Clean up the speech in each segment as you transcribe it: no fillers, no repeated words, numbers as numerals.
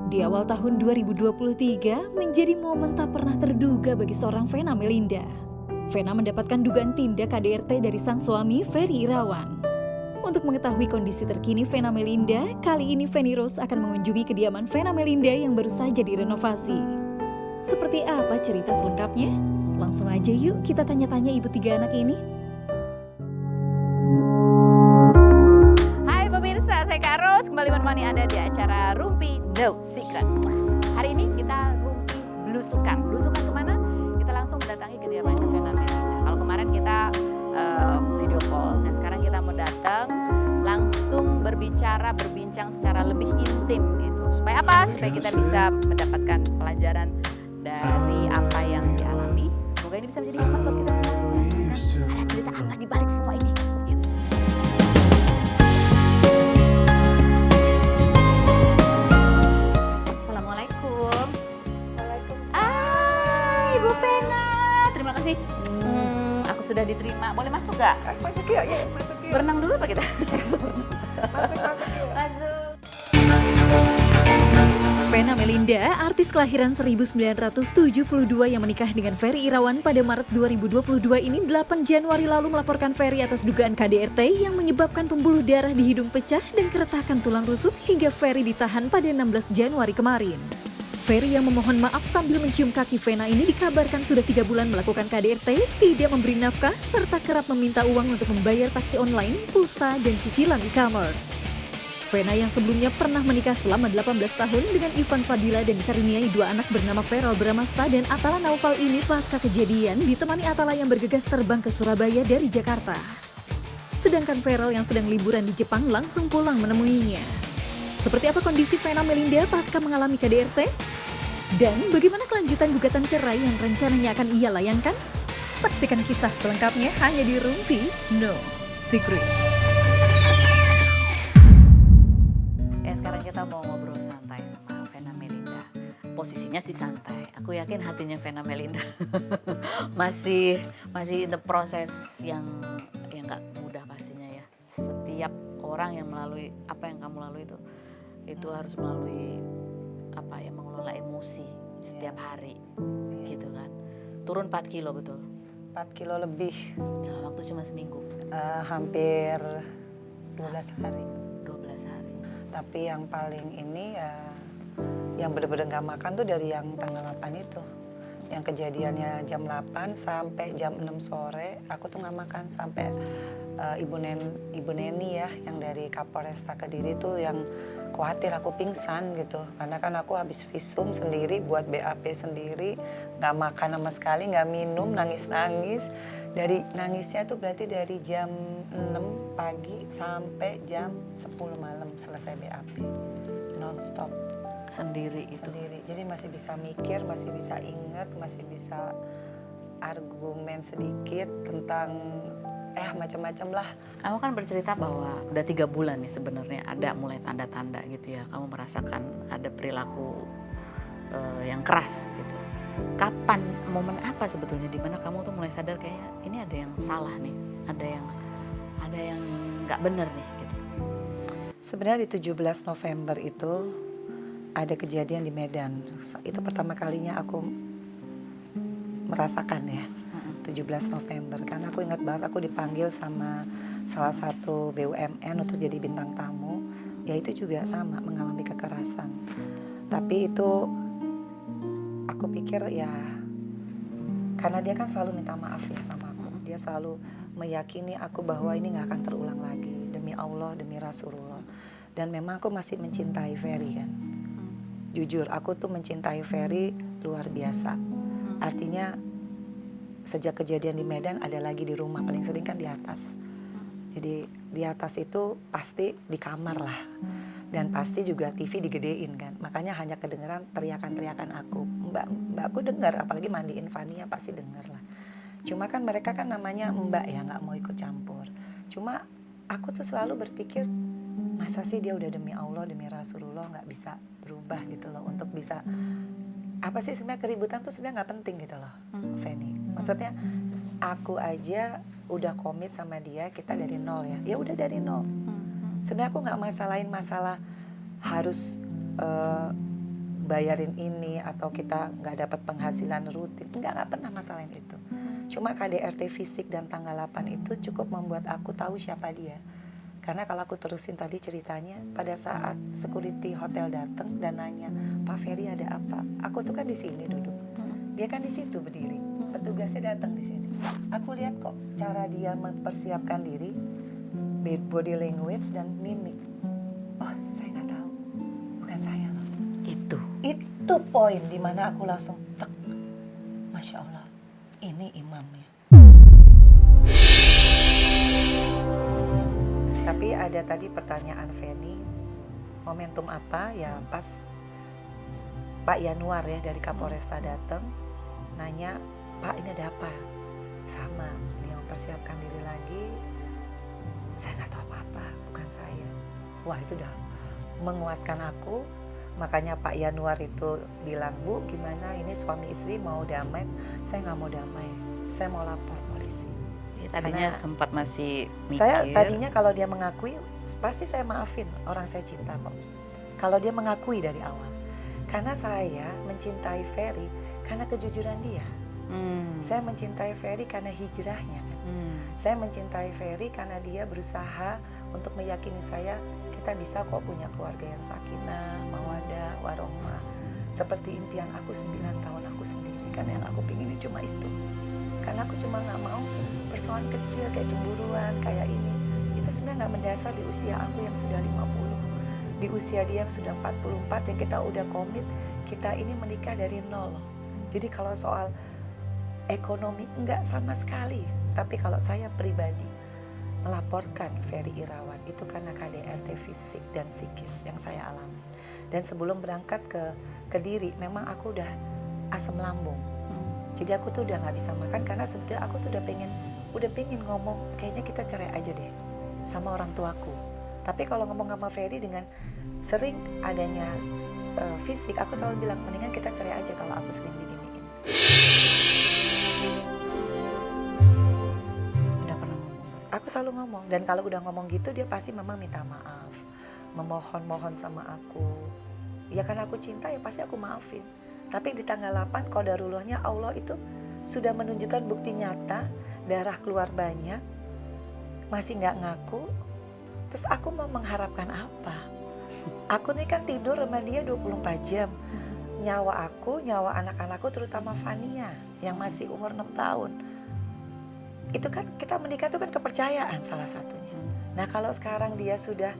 Di awal tahun 2023 menjadi momen tak pernah terduga bagi seorang Vena Melinda. Vena mendapatkan dugaan tindak KDRT dari sang suami Ferry Irawan. Untuk mengetahui kondisi terkini Vena Melinda, kali ini Feni Rose akan mengunjungi kediaman Vena Melinda yang baru saja direnovasi. Seperti apa cerita selengkapnya? Langsung aja yuk kita tanya-tanya ibu tiga anak ini. Hai pemirsa, saya Kak Ros kembali menemani Anda di acara Rumpi No Secret. Hari ini kita rumpi belusukan. Belusukan kemana? Kita langsung mendatangi kediaman Vena Melinda. Kalau kemarin kita video call, dan sekarang kita mau datang langsung berbincang secara lebih intim gitu. Supaya apa? Supaya kita bisa mendapatkan pelajaran dari apa yang dialami. Semoga ini bisa menjadi hikmah buat kita semua. Ada cerita apa di balik semua ini? Yuk. Assalamualaikum. Waalaikumsalam. Ibu Vena, terima kasih. Aku sudah diterima. Boleh masuk gak? Masuk yuk, masuk yuk. Berenang dulu apa kita? Masuk yuk. Masuk. Vena Melinda, artis kelahiran 1972 yang menikah dengan Ferry Irawan pada Maret 2022 ini 8 Januari lalu melaporkan Ferry atas dugaan KDRT yang menyebabkan pembuluh darah di hidung pecah dan keretakan tulang rusuk hingga Ferry ditahan pada 16 Januari kemarin. Ferry yang memohon maaf sambil mencium kaki Vena ini dikabarkan sudah 3 bulan melakukan KDRT, tidak memberi nafkah, serta kerap meminta uang untuk membayar taksi online, pulsa, dan cicilan e-commerce. Vena yang sebelumnya pernah menikah selama 18 tahun dengan Ivan Fadila dan dikaruniai 2 anak bernama Feral Bramasta dan Atala Naufal ini pasca kejadian ditemani Atala yang bergegas terbang ke Surabaya dari Jakarta. Sedangkan Feral yang sedang liburan di Jepang langsung pulang menemuinya. Seperti apa kondisi Vena Melinda pasca mengalami KDRT? Dan bagaimana kelanjutan gugatan cerai yang rencananya akan ia layangkan? Saksikan kisah selengkapnya hanya di Rumpi No Secret. Sekarang kita mau ngobrol santai sama Vena Melinda. Posisinya sih santai. Aku yakin hatinya Vena Melinda masih in the proses yang nggak mudah pastinya ya. Setiap orang yang melalui apa yang kamu lalui itu harus melalui apa ya, mengelola emosi setiap hari gitu kan. Turun 4 kilo betul. 4 kilo lebih. Dalam waktu cuma seminggu. Hampir 12 hari. 12 hari. Tapi yang paling ini ya, yang bener-bener gak makan tuh dari yang tanggal 8 itu. Yang kejadiannya jam 8 sampai jam 6 sore, aku tuh gak makan sampai Ibu Neni ya, yang dari Kapolresta Kediri tuh yang khawatir aku pingsan gitu. Karena kan aku habis visum sendiri, buat BAP sendiri, gak makan sama sekali, gak minum, nangis-nangis. Dari nangisnya tuh berarti dari jam 6 pagi sampai jam 10 malam selesai BAP. Non-stop. Sendiri itu. Sendiri. Jadi masih bisa mikir, masih bisa ingat, masih bisa argumen sedikit tentang macam-macam lah. Kamu kan bercerita bahwa udah 3 bulan nih sebenarnya ada mulai tanda-tanda gitu ya. Kamu merasakan ada perilaku yang keras gitu. Kapan, momen apa sebetulnya di mana kamu tuh mulai sadar kayaknya ini ada yang salah nih, ada yang nggak bener nih gitu. Sebenarnya di 17 November itu ada kejadian di Medan. Itu pertama kalinya aku merasakan ya. 17 November, karena aku ingat banget aku dipanggil sama salah satu BUMN untuk jadi bintang tamu, ya itu juga sama mengalami kekerasan. Tapi itu aku pikir ya, karena dia kan selalu minta maaf ya sama aku, dia selalu meyakini aku bahwa ini gak akan terulang lagi, demi Allah, demi Rasulullah. Dan memang aku masih mencintai Ferry kan, jujur aku tuh mencintai Ferry luar biasa. Artinya sejak kejadian di Medan ada lagi di rumah, paling sering kan di atas. Jadi di atas itu pasti di kamar lah. Dan pasti juga TV digedein kan. Makanya hanya kedengeran teriakan-teriakan aku. Mbak aku dengar, apalagi mandiin Fania pasti denger lah. Cuma kan mereka kan namanya mbak ya, gak mau ikut campur. Cuma aku tuh selalu berpikir, masa sih dia udah demi Allah, demi Rasulullah gak bisa berubah gitu loh. Untuk bisa, apa sih sebenarnya keributan tuh sebenarnya gak penting gitu loh, Feni. Maksudnya aku aja udah komit sama dia, kita dari nol ya. Ya udah dari nol. Sebenarnya aku nggak masalahin masalah harus bayarin ini atau kita nggak dapat penghasilan rutin, nggak pernah masalahin itu. Cuma KDRT fisik dan tanggal 8 itu cukup membuat aku tahu siapa dia. Karena kalau aku terusin tadi ceritanya, pada saat security hotel datang dan nanya, Pak Ferry ada apa? Aku tuh kan di sini duduk, dia kan di situ berdiri. Petugasnya datang di sini. Aku lihat kok cara dia mempersiapkan diri, body language dan mimik. Oh, saya nggak tahu, bukan saya loh. Itu poin dimana aku langsung tek, Masya Allah, ini imamnya. Tapi ada tadi pertanyaan Feni, momentum apa? Ya pas Pak Yanuar ya dari Kapolresta datang, nanya, Pak ini ada apa? Sama, dia mempersiapkan diri lagi. Saya nggak tahu apa-apa, bukan saya. Wah itu udah menguatkan aku. Makanya Pak Yanuar itu bilang, Bu gimana ini suami istri mau damai? Saya nggak mau damai, saya mau lapor polisi. Tadinya sempat masih mikir. Saya tadinya kalau dia mengakui, pasti saya maafin, orang saya cinta kok. Kalau dia mengakui dari awal. Karena saya mencintai Ferry karena kejujuran dia. Saya mencintai Ferry karena hijrahnya kan. Saya mencintai Ferry karena dia berusaha untuk meyakini saya, kita bisa kok punya keluarga yang sakinah, mawadah, warohmah. Seperti impian aku 9 tahun aku sendiri. Karena yang aku pingin cuma itu. Karena aku cuma gak mau persoalan kecil kayak cemburuan, kayak ini. Itu sebenarnya gak mendasar di usia aku yang sudah 50. Di usia dia yang sudah 44 yang kita udah komit, kita ini menikah dari nol. Jadi kalau soal ekonomi enggak sama sekali. Tapi kalau saya pribadi melaporkan Ferry Irawan itu karena KDRT fisik dan psikis yang saya alami. Dan sebelum berangkat ke Kediri memang aku udah asam lambung. Jadi aku tuh udah nggak bisa makan karena sebetulnya aku tuh udah pengen ngomong kayaknya kita cerai aja deh sama orang tuaku. Tapi kalau ngomong sama Ferry dengan sering adanya fisik, aku selalu bilang mendingan kita cerai aja kalau aku sering diginiin. Udah pernah ngomong? Aku selalu ngomong dan kalau udah ngomong gitu dia pasti memang minta maaf, memohon sama aku. Ya karena aku cinta ya pasti aku maafin. Tapi di tanggal 8 qadarullahnya Allah itu sudah menunjukkan bukti nyata, darah keluar banyak, masih nggak ngaku. Terus aku mau mengharapkan apa? Aku nih kan tidur sama dia 24 jam. Nyawa aku, nyawa anak-anakku terutama Fania yang masih umur 6 tahun. Itu kan kita menikah itu kan kepercayaan salah satunya. Nah kalau sekarang dia sudah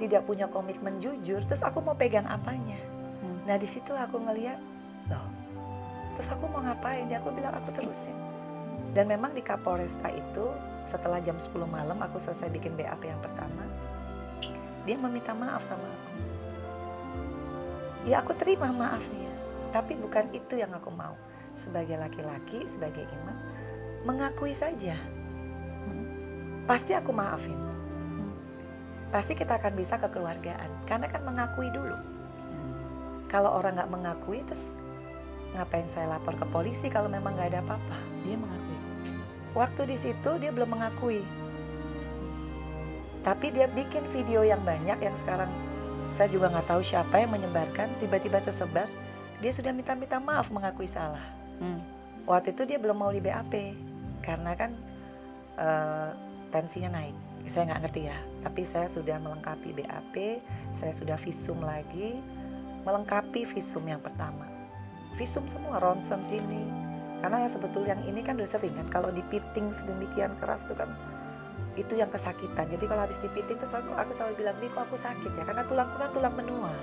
tidak punya komitmen jujur, terus aku mau pegang apanya? Nah di situ aku ngelihat, loh, terus aku mau ngapain? Dia aku bilang aku terusin. Dan memang di Kapolresta itu setelah jam 10 malam aku selesai bikin BAP yang pertama, dia meminta maaf sama aku. Ya aku terima maafnya, tapi bukan itu yang aku mau. Sebagai laki-laki, sebagai imam, mengakui saja. Pasti aku maafin. Pasti kita akan bisa kekeluargaan, karena kan mengakui dulu. Kalau orang nggak mengakui, terus ngapain saya lapor ke polisi kalau memang nggak ada apa-apa? Dia mengakui. Waktu di situ dia belum mengakui. Tapi dia bikin video yang banyak yang sekarang saya juga nggak tahu siapa yang menyebarkan, tiba-tiba tersebar. Dia sudah minta maaf mengakui salah. Waktu itu dia belum mau di BAP karena kan tensinya naik. Saya nggak ngerti ya. Tapi saya sudah melengkapi BAP, saya sudah visum lagi, melengkapi visum yang pertama. Visum semua, ronsen sini. Karena yang sebetulnya yang ini kan udah sering kan, kalau dipiting sedemikian keras tuh kan, itu yang kesakitan. Jadi kalau habis dipiting terus aku selalu bilang, Bi kok aku sakit ya? Karena tulangku kan tulang benua.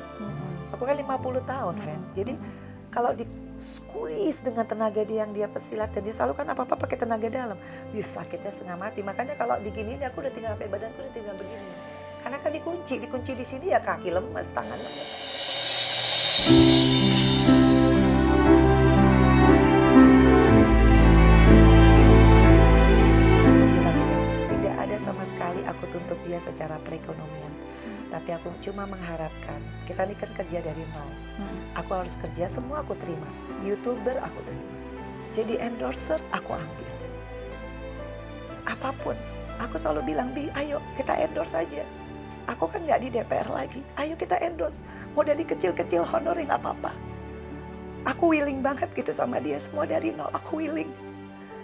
Aku kan 50 tahun, Fen. Jadi kalau di squeeze dengan tenaga dia yang dia pesilat, dan dia selalu kan apa-apa pakai tenaga dalam. Dia sakitnya setengah mati. Makanya kalau diginiin aku udah tinggal sampai badanku udah tinggal begini. Karena kan dikunci di sini ya kaki lemas, tangan lemas. Tidak ada sama sekali aku tuntut dia secara perekonomian. Tapi aku cuma mengharapkan, kita ini kan kerja dari nol. Aku harus kerja, semua aku terima. YouTuber aku terima. Jadi endorser aku ambil. Apapun, aku selalu bilang, Bi ayo kita endorse aja. Aku kan gak di DPR lagi, ayo kita endorse. Mau dari kecil-kecil honoring apa-apa. Aku willing banget gitu sama dia, semua dari nol, aku willing.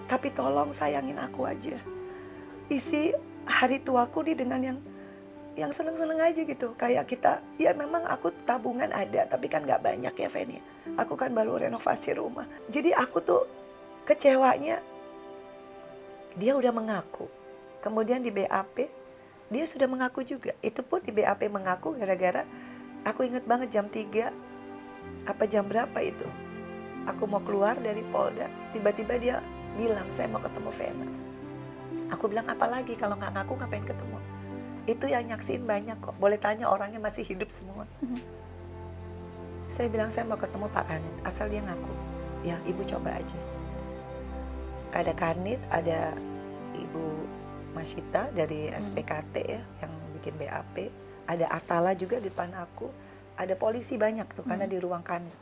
Tapi tolong sayangin aku aja. Isi hari tuaku nih dengan yang seneng-seneng aja gitu. Kayak kita, ya memang aku tabungan ada, tapi kan gak banyak ya Feni. Aku kan baru renovasi rumah. Jadi aku tuh kecewanya, dia udah mengaku. Kemudian di BAP, dia sudah mengaku juga. Itu pun di BAP mengaku gara-gara, aku inget banget jam 3, apa jam berapa itu. Aku mau keluar dari Polda, tiba-tiba dia bilang, saya mau ketemu Vena. Aku bilang, apalagi kalau nggak ngaku ngapain ketemu? Itu yang nyaksiin banyak kok, boleh tanya orangnya masih hidup semua. Saya bilang, saya mau ketemu Pak Kanit, asal dia ngaku. Ya, Ibu coba aja. Ada Kanit, ada Ibu Masita dari SPKT ya, yang bikin BAP. Ada Atala juga di depan aku. Ada polisi banyak tuh, karena di ruang Kanit.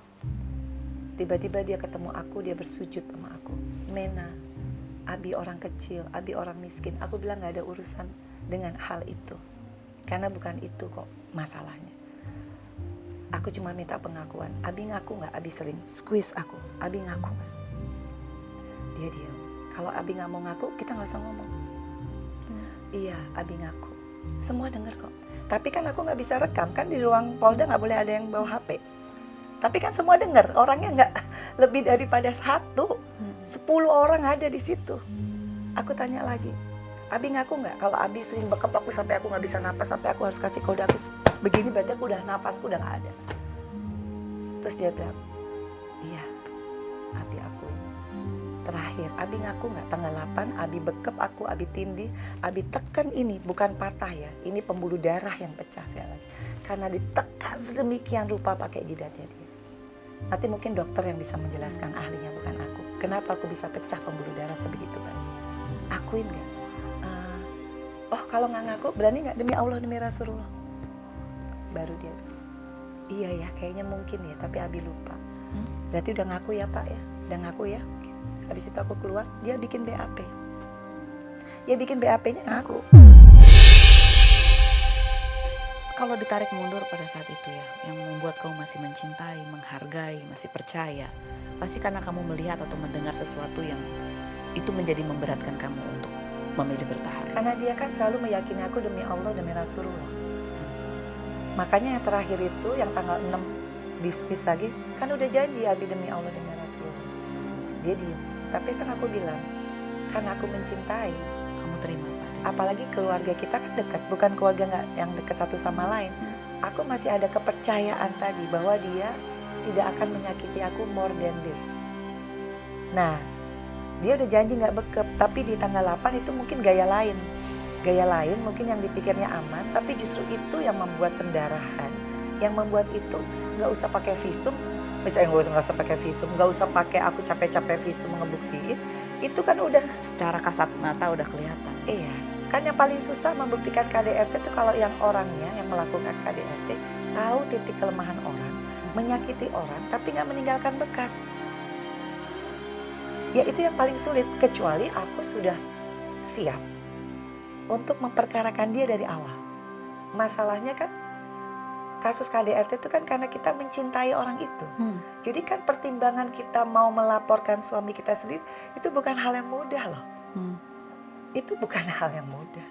Tiba-tiba dia ketemu aku, dia bersujud sama aku. Mena, Abi orang kecil, Abi orang miskin. Aku bilang gak ada urusan dengan hal itu. Karena bukan itu kok masalahnya. Aku cuma minta pengakuan. Abi ngaku gak? Abi sering squeeze aku. Abi ngaku gak? Dia diam. Kalau Abi gak mau ngaku, kita gak usah ngomong. Iya, Abi ngaku. Semua denger kok. Tapi kan aku gak bisa rekam. Kan di ruang Polda gak boleh ada yang bawa HP. Tapi kan semua denger. Orangnya gak lebih daripada 1. 10 orang ada di situ. Aku tanya lagi, Abi ngaku nggak? Kalau Abi sering bekap aku sampai aku nggak bisa napas, sampai aku harus kasih kode aku begini, berarti aku udah napasku udah nggak ada. Terus dia bilang, iya, Abi akuin. Terakhir, Abi ngaku nggak? Tanggal 8, Abi bekap aku, Abi tindih, Abi tekan ini, bukan patah ya, ini pembuluh darah yang pecah sekali lagi. Karena ditekan sedemikian rupa pakai jidatnya dia. Nanti mungkin dokter yang bisa menjelaskan, ahlinya bukan aku. Kenapa aku bisa pecah pembuluh darah sebegitu banyak? Akuin gak? Oh kalau gak ngaku, berani gak? Demi Allah, demi Rasulullah. Baru dia, iya ya kayaknya mungkin ya, tapi Abi lupa. Berarti udah ngaku ya Pak ya? Udah ngaku ya? Habis itu aku keluar, dia bikin BAP. Dia bikin BAP-nya ngaku. Kalau ditarik mundur pada saat itu ya, yang membuat kamu masih mencintai, menghargai, masih percaya, pasti karena kamu melihat atau mendengar sesuatu yang itu menjadi memberatkan kamu untuk memilih bertahan. Karena dia kan selalu meyakini aku demi Allah, demi Rasulullah. Makanya yang terakhir itu, yang tanggal 6 dismiss lagi, kan udah janji Abi demi Allah, demi Rasulullah. Dia diem. Tapi kan aku bilang, karena aku mencintai. Kamu terima Pak? Apalagi keluarga kita kan dekat, bukan keluarga nggak yang dekat satu sama lain. Aku masih ada kepercayaan tadi bahwa dia tidak akan menyakiti aku more than this. Nah, dia udah janji nggak bekep, tapi di tanggal 8 itu mungkin gaya lain. Gaya lain mungkin yang dipikirnya aman, tapi justru itu yang membuat pendarahan, yang membuat itu nggak usah pakai visum. Misalnya nggak usah pakai visum, nggak usah pakai aku capek-capek visum ngebuktiin. Itu kan udah Secara kasat mata udah kelihatan. iya, kan yang paling susah membuktikan KDRT itu kalau yang orangnya yang melakukan KDRT tahu titik kelemahan orang, menyakiti orang, tapi nggak meninggalkan bekas. Ya itu yang paling sulit, kecuali aku sudah siap untuk memperkarakan dia dari awal. Masalahnya kan kasus KDRT itu kan karena kita mencintai orang itu. Jadi kan pertimbangan kita mau melaporkan suami kita sendiri itu bukan hal yang mudah loh. Itu bukan hal yang mudah.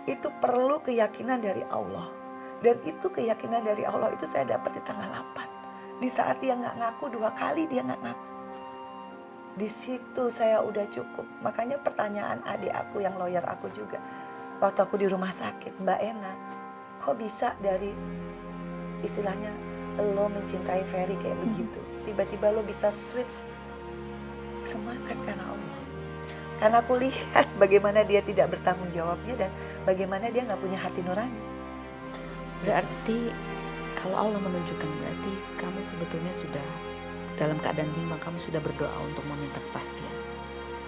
Itu perlu keyakinan dari Allah. Dan itu keyakinan dari Allah itu saya dapat di tanggal 8. Di saat dia nggak ngaku 2 kali, dia nggak ngaku. Di situ saya udah cukup. Makanya pertanyaan adik aku yang lawyer aku juga. Waktu aku di rumah sakit, Mbak Ena, kok bisa dari istilahnya lo mencintai Ferry kayak begitu. Tiba-tiba lo bisa switch. Semua kan karena Allah. Karena aku lihat bagaimana dia tidak bertanggung jawabnya dan bagaimana dia nggak punya hati nurani. Berarti kalau Allah menunjukkan, berarti kamu sebetulnya sudah dalam keadaan bimbang, kamu sudah berdoa untuk meminta kepastian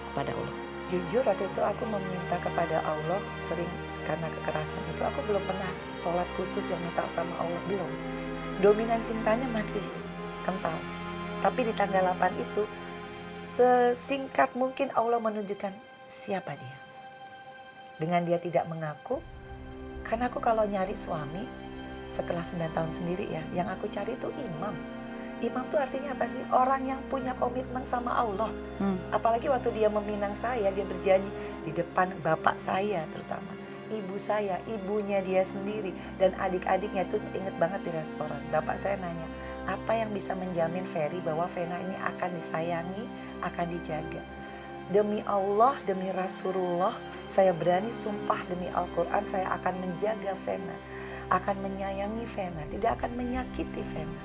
kepada Allah. Jujur waktu itu aku meminta kepada Allah sering karena kekerasan itu aku belum pernah sholat khusus yang minta sama Allah, belum. Dominan cintanya masih kental. Tapi di tanggal 8 itu sesingkat mungkin Allah menunjukkan siapa dia. Dengan dia tidak mengaku, karena aku kalau nyari suami setelah 9 tahun sendiri ya, yang aku cari itu imam. Imam tuh artinya apa sih? Orang yang punya komitmen sama Allah. Apalagi waktu dia meminang saya, dia berjanji di depan bapak saya terutama. Ibu saya, ibunya dia sendiri, dan adik-adiknya tuh inget banget di restoran. Bapak saya nanya, apa yang bisa menjamin Ferry bahwa Vena ini akan disayangi, akan dijaga? Demi Allah, demi Rasulullah, saya berani sumpah demi Al-Quran, saya akan menjaga Vena, akan menyayangi Vena, tidak akan menyakiti Vena.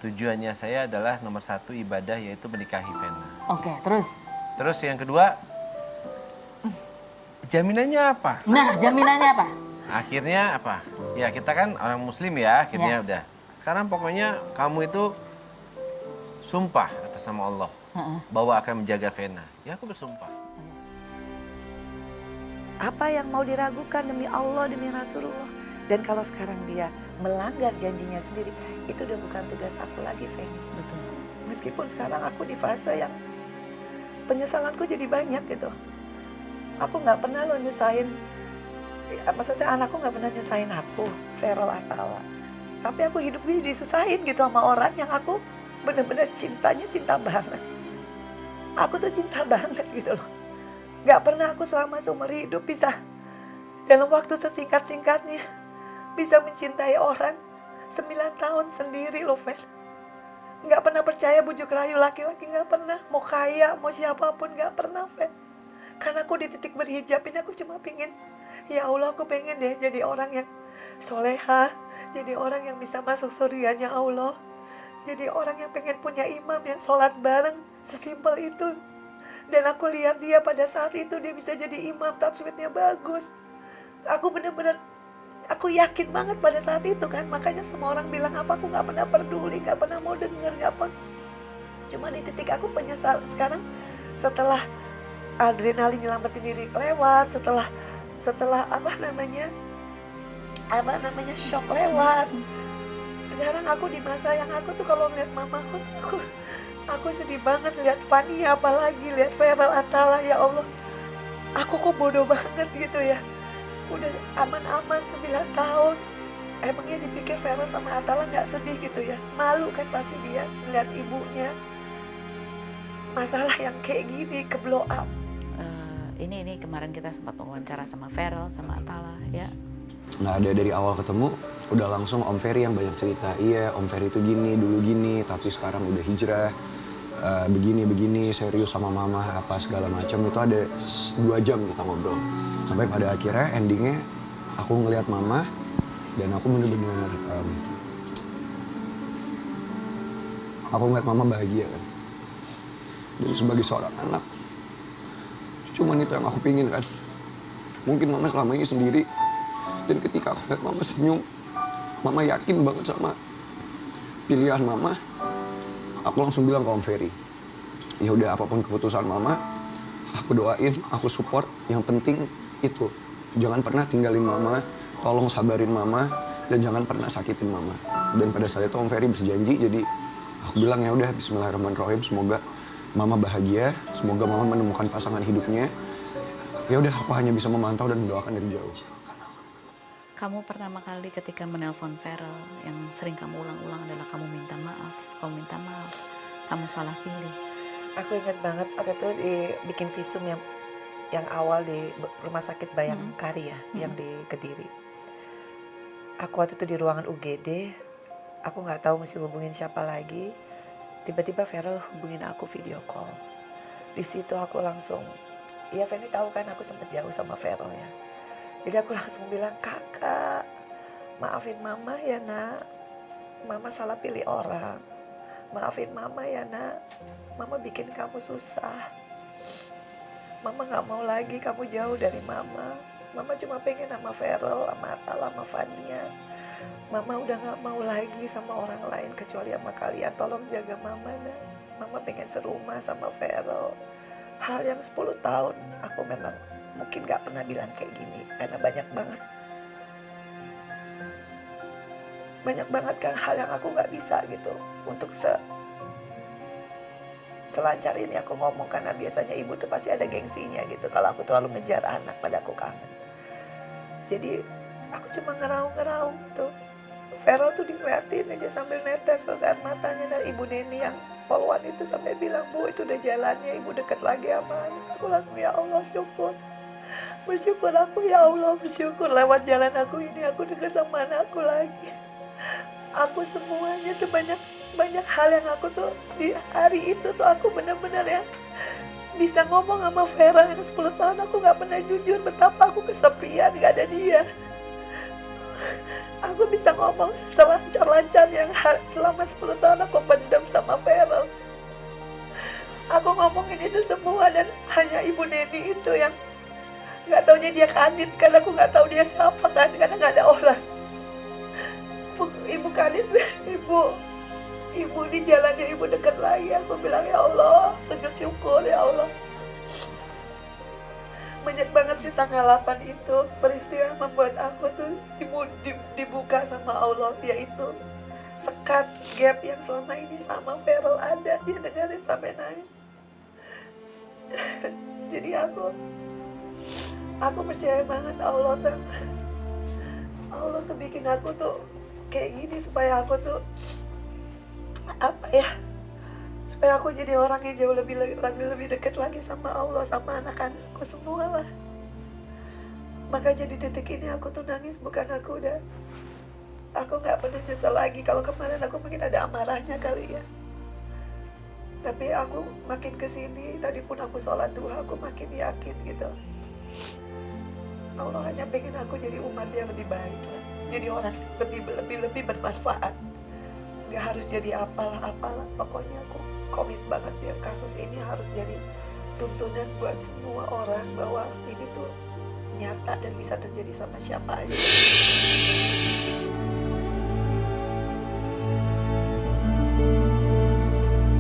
Tujuannya saya adalah nomor 1 ibadah, yaitu menikahi Vena. Oke, terus? Terus yang kedua, jaminannya apa? Nah, jaminannya apa? Akhirnya apa? Ya kita kan orang muslim ya, akhirnya udah. Sekarang pokoknya kamu itu sumpah atas nama Allah bahwa akan menjaga Vena. Ya aku bersumpah. Apa yang mau diragukan demi Allah, demi Rasulullah. Dan kalau sekarang dia melanggar janjinya sendiri, itu udah bukan tugas aku lagi, Feni. Betul. Meskipun sekarang aku di fase yang penyesalanku jadi banyak gitu. Aku nggak pernah lo nyusahin, maksudnya anakku nggak pernah nyusahin aku, Feral Atala. Tapi aku hidupnya disusahin gitu sama orang yang aku bener-bener cintanya cinta banget. Aku tuh cinta banget gitu loh. Nggak pernah aku selama seumur hidup bisa dalam waktu sesingkat-singkatnya bisa mencintai orang 9 tahun sendiri loh, Fen. Nggak pernah percaya bujuk rayu laki-laki, nggak pernah. Mau kaya, mau siapapun, nggak pernah, Fen. Karena aku di titik berhijab ini aku cuma pengen, ya Allah aku pengen deh jadi orang yang soleha, jadi orang yang bisa masuk surganya Allah, jadi orang yang pengen punya imam yang sholat bareng, sesimpel itu. Dan aku lihat dia pada saat itu dia bisa jadi imam, tajwidnya bagus. Aku bener-bener, aku yakin banget pada saat itu kan. Makanya semua orang bilang apa, aku gak pernah peduli, gak pernah mau denger, gak pernah. Cuma di titik aku penyesal sekarang setelah adrenalin nyelamatin diri lewat, setelah apa namanya shock lewat. Sekarang aku di masa yang aku tuh kalau ngeliat mamaku tuh aku sedih banget lihat Fania, apalagi lihat Feral Atala. Ya Allah, aku kok bodoh banget gitu ya. Udah aman-aman 9 tahun. Emangnya dipikir Feral sama Atala gak sedih gitu ya? Malu kan pasti dia melihat ibunya masalah yang kayak gini, ke blow up. Ini kemarin kita sempat wawancara sama Feral, sama Atala ya. Nggak ada dari awal ketemu, udah langsung Om Ferry yang banyak cerita. Iya, Om Ferry itu gini, dulu gini, tapi sekarang udah hijrah. Begini, serius sama mama, apa segala macam. Itu ada 2 jam kita ngobrol. Sampai pada akhirnya endingnya aku ngelihat mama dan aku bener-bener aku ngeliat mama bahagia kan. Dan sebagai seorang anak, cuman itu yang aku pingin kan. Mungkin mama selama ini sendiri. Dan ketika aku lihat mama senyum, mama yakin banget sama pilihan mama. Aku langsung bilang ke Om Ferry, ya udah apapun keputusan mama, aku doain, aku support. Yang penting itu, jangan pernah tinggalin mama, tolong sabarin mama, dan jangan pernah sakitin mama. Dan pada saat itu Om Ferry berjanji, jadi aku bilang ya udah Bismillahirrahmanirrahim, semoga mama bahagia, semoga mama menemukan pasangan hidupnya. Ya udah, aku hanya bisa memantau dan mendoakan dari jauh. Kamu pertama kali ketika menelpon Feral, yang sering kamu ulang-ulang adalah kamu minta maaf, kamu salah pilih. Aku ingat banget waktu itu bikin visum yang awal di Rumah Sakit Bayangkari ya, yang di Kediri. Aku waktu itu di ruangan UGD, aku nggak tahu mesti hubungin siapa lagi. Tiba-tiba Feral hubungin aku video call. Di situ aku langsung, ya Feni tahu kan aku sempat jauh sama Feral ya. Jadi aku langsung bilang, kakak, maafin mama ya nak, mama salah pilih orang. Maafin mama ya nak, mama bikin kamu susah. Mama gak mau lagi kamu jauh dari mama. Mama cuma pengen sama Feral, sama Atala, sama Fania. Mama udah gak mau lagi sama orang lain kecuali sama kalian. Tolong jaga mama nak. Mama pengen serumah sama Feral. Hal yang 10 tahun aku memang mungkin gak pernah bilang kayak gini. Karena banyak banget kan hal yang aku gak bisa gitu. Untuk selancar ini aku ngomong. Karena biasanya ibu tuh pasti ada gengsinya gitu. Kalau aku terlalu ngejar anak pada aku kangen. Jadi aku cuma ngeraung gitu. Feral tuh diliatin aja sambil netes terus air matanya. Nah ibu Neni yang poluan itu sampai bilang, Bu itu udah jalannya, ibu deket lagi sama anak. Aku langsung ya Allah syukur. Bersyukur aku ya Allah, bersyukur lewat jalan aku ini aku deket sama anakku lagi. Aku semuanya tuh banyak hal yang aku tuh di hari itu tuh aku benar-benar yang bisa ngomong sama Vera yang 10 tahun aku gak pernah jujur betapa aku kesepian gak ada dia. Aku bisa ngomong selancar-lancar yang selama 10 tahun aku pendam sama Vera. Aku ngomongin itu semua dan hanya ibu Neni itu yang gak taunya dia Kanit karena aku gak tahu dia siapa kan karena gak ada orang. Ibu Kanit, ibu di jalannya ibu dekat lagi. Aku bilang ya Allah, sujud syukur ya Allah. Banyak banget sih tanggal 8 itu peristiwa membuat aku tuh dibuka sama Allah, yaitu sekat gap yang selama ini sama Feral ada, dia dengerin sampai nangis. Jadi aku percaya banget Allah tuh bikin aku tuh kayak gini supaya aku tuh supaya aku jadi orang yang jauh lebih dekat lagi sama Allah, sama anak-anakku semua lah. Makanya di titik ini aku tuh nangis bukan aku nggak pernah nyesel lagi. Kalau kemarin aku mungkin ada amarahnya kali ya, tapi aku makin kesini tadi pun aku sholat duha aku makin yakin gitu. Allah hanya pengen aku jadi umat yang lebih baik lah. Jadi orang yang lebih bermanfaat. Gak harus jadi apalah. Pokoknya aku komit banget ya, kasus ini harus jadi tuntunan buat semua orang bahwa ini tuh nyata dan bisa terjadi sama siapa aja.